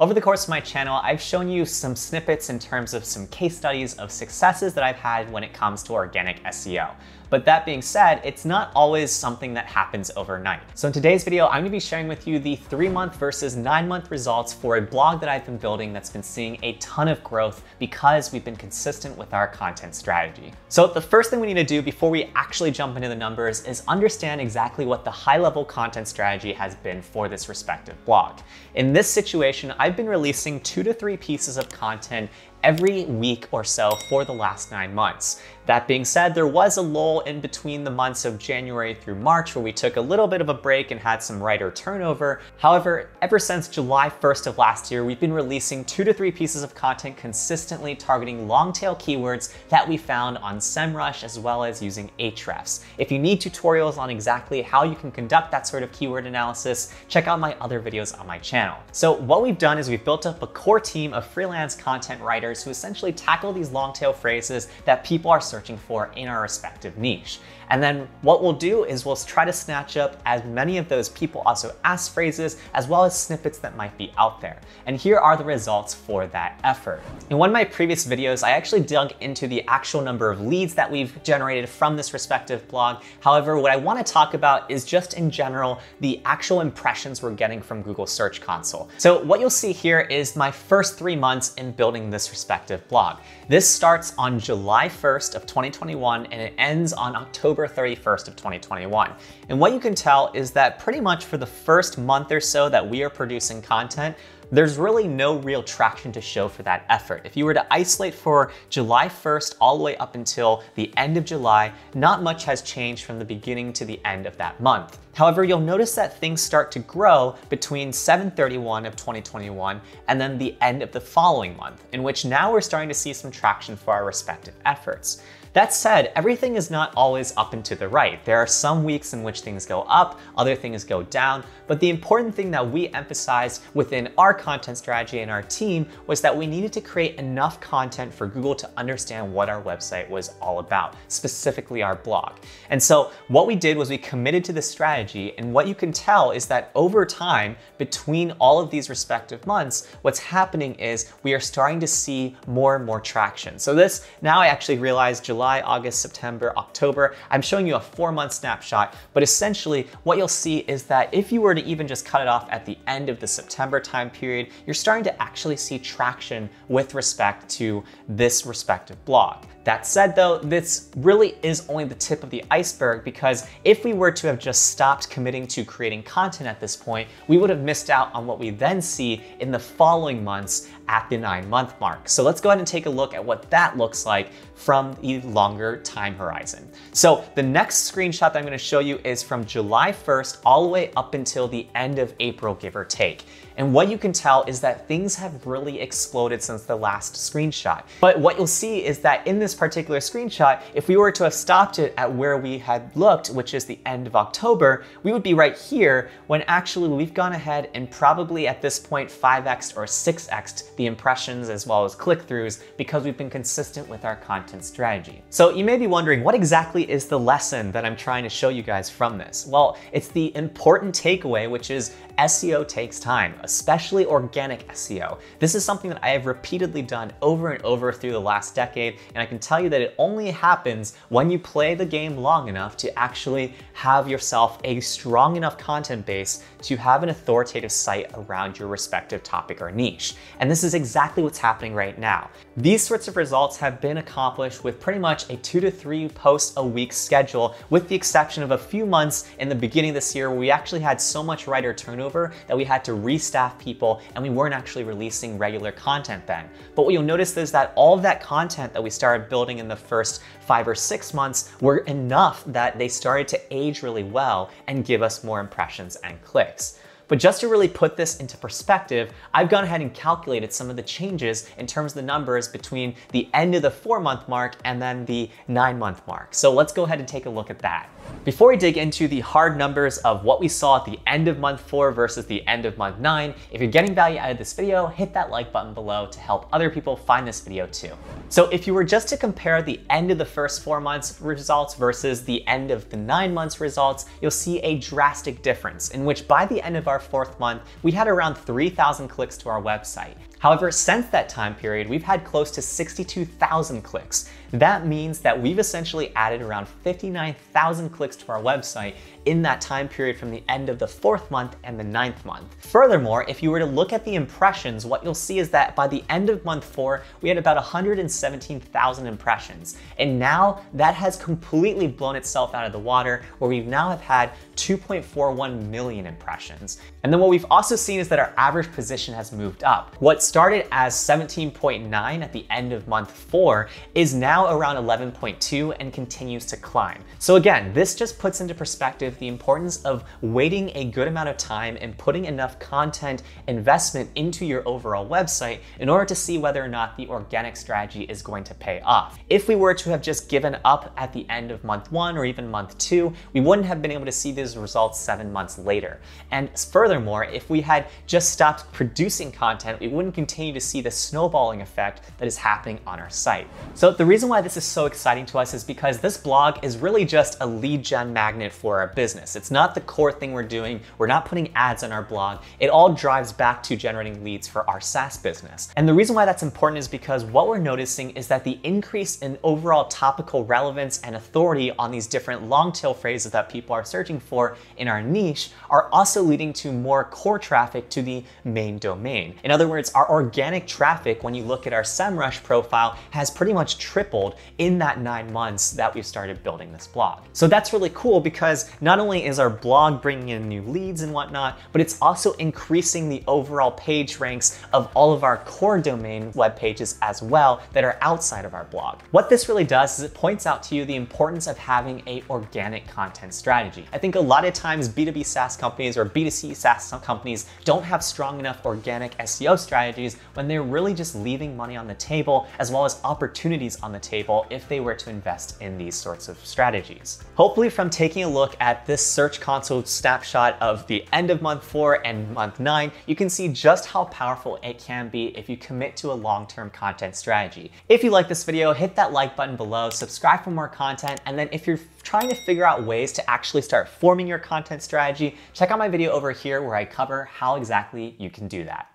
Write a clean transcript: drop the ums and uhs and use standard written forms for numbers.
Over the course of my channel, I've shown you some snippets in terms of some case studies of successes that I've had when it comes to organic SEO. But that being said, it's not always something that happens overnight. So in today's video, I'm gonna be sharing with you the 3-month versus 9-month results for a blog that I've been building that's been seeing a ton of growth because we've been consistent with our content strategy. So the first thing we need to do before we actually jump into the numbers is understand exactly what the high-level content strategy has been for this respective blog. In this situation, I've been releasing 2 to 3 pieces of content every week or so for the last 9 months. That being said, there was a lull in between the months of January through March where we took a little bit of a break and had some writer turnover. However, ever since July 1st of last year, we've been releasing 2 to 3 pieces of content consistently targeting long tail keywords that we found on SEMrush as well as using Ahrefs. If you need tutorials on exactly how you can conduct that sort of keyword analysis, check out my other videos on my channel. So what we've done is we've built up a core team of freelance content writers who essentially tackle these long tail phrases that people are searching for in our respective niche. And then what we'll do is we'll try to snatch up as many of those people also ask phrases as well as snippets that might be out there. And here are the results for that effort. In one of my previous videos, I actually dug into the actual number of leads that we've generated from this respective blog. However, what I want to talk about is just in general, the actual impressions we're getting from Google Search Console. So what you'll see here is my first 3 months in building this respective blog. This starts on July 1st of 2021 and it ends on October 31st of 2021. And what you can tell is that pretty much for the first month or so that we are producing content, there's really no real traction to show for that effort. If you were to isolate for July 1st all the way up until the end of July, not much has changed from the beginning to the end of that month. However, you'll notice that things start to grow between 7/31 of 2021 and then the end of the following month, in which now we're starting to see some traction for our respective efforts. That said, everything is not always up and to the right. There are some weeks in which things go up, other things go down, but the important thing that we emphasized within our content strategy and our team was that we needed to create enough content for Google to understand what our website was all about, specifically our blog. And so what we did was we committed to this strategy, and what you can tell is that over time, between all of these respective months, what's happening is we are starting to see more and more traction. So this, now I actually realized July, August, September, October. I'm showing you a 4-month snapshot, but essentially what you'll see is that if you were to even just cut it off at the end of the September time period, you're starting to actually see traction with respect to this respective blog. That said though, this really is only the tip of the iceberg because if we were to have just stopped committing to creating content at this point, we would have missed out on what we then see in the following months at the 9-month mark. So let's go ahead and take a look at what that looks like from the longer time horizon. So the next screenshot that I'm gonna show you is from July 1st all the way up until the end of April, give or take. And what you can tell is that things have really exploded since the last screenshot. But what you'll see is that in this particular screenshot, if we were to have stopped it at where we had looked, which is the end of October, we would be right here when actually we've gone ahead and probably at this point 5x or 6x'd the impressions as well as click-throughs because we've been consistent with our content strategy. So you may be wondering, what exactly is the lesson that I'm trying to show you guys from this? Well, it's the important takeaway, which is SEO takes time, especially organic SEO. This is something that I have repeatedly done over and over through the last decade, and I can tell you that it only happens when you play the game long enough to actually have yourself a strong enough content base to have an authoritative site around your respective topic or niche. And this is exactly what's happening right now. These sorts of results have been accomplished with pretty much a 2 to 3 posts a week schedule, with the exception of a few months in the beginning of this year where we actually had so much writer turnover that we had to restaff people and we weren't actually releasing regular content then. But what you'll notice is that all of that content that we started building in the first 5 or 6 months were enough that they started to age really well and give us more impressions and clicks. But just to really put this into perspective, I've gone ahead and calculated some of the changes in terms of the numbers between the end of the 4-month mark and then the 9-month mark. So let's go ahead and take a look at that. Before we dig into the hard numbers of what we saw at the end of month 4 versus the end of month 9, if you're getting value out of this video, hit that like button below to help other people find this video too. So if you were just to compare the end of the first 4 months results versus the end of the 9 months results, you'll see a drastic difference in which by the end of our our 4th month, we had around 3,000 clicks to our website. However, since that time period, we've had close to 62,000 clicks. That means that we've essentially added around 59,000 clicks to our website in that time period from the end of the 4th month and the 9th month. Furthermore, if you were to look at the impressions, what you'll see is that by the end of month 4, we had about 117,000 impressions. And now that has completely blown itself out of the water, where we now have had 2.41 million impressions. And then what we've also seen is that our average position has moved up. What started as 17.9 at the end of month 4 is now around 11.2 and continues to climb. So again, this just puts into perspective the importance of waiting a good amount of time and putting enough content investment into your overall website in order to see whether or not the organic strategy is going to pay off. If we were to have just given up at the end of month 1 or even month 2, we wouldn't have been able to see these results 7 months later. And furthermore, if we had just stopped producing content, we wouldn't continue to see the snowballing effect that is happening on our site. So the reason why this is so exciting to us is because this blog is really just a lead gen magnet for our business. It's not the core thing we're doing. We're not putting ads on our blog. It all drives back to generating leads for our SaaS business. And the reason why that's important is because what we're noticing is that the increase in overall topical relevance and authority on these different long tail phrases that people are searching for in our niche are also leading to more core traffic to the main domain. In other words, our organic traffic, when you look at our SEMrush profile, has pretty much tripled in that 9 months that we've started building this blog. So that's really cool because not only is our blog bringing in new leads and whatnot, but it's also increasing the overall page ranks of all of our core domain web pages as well that are outside of our blog. What this really does is it points out to you the importance of having an organic content strategy. I think a lot of times B2B SaaS companies or B2C SaaS companies don't have strong enough organic SEO strategies when they're really just leaving money on the table as well as opportunities on the table if they were to invest in these sorts of strategies. Hopefully from taking a look at this Search Console snapshot of the end of month 4 and month 9, you can see just how powerful it can be if you commit to a long-term content strategy. If you like this video, hit that like button below, subscribe for more content, and then if you're trying to figure out ways to actually start forming your content strategy, check out my video over here where I cover how exactly you can do that.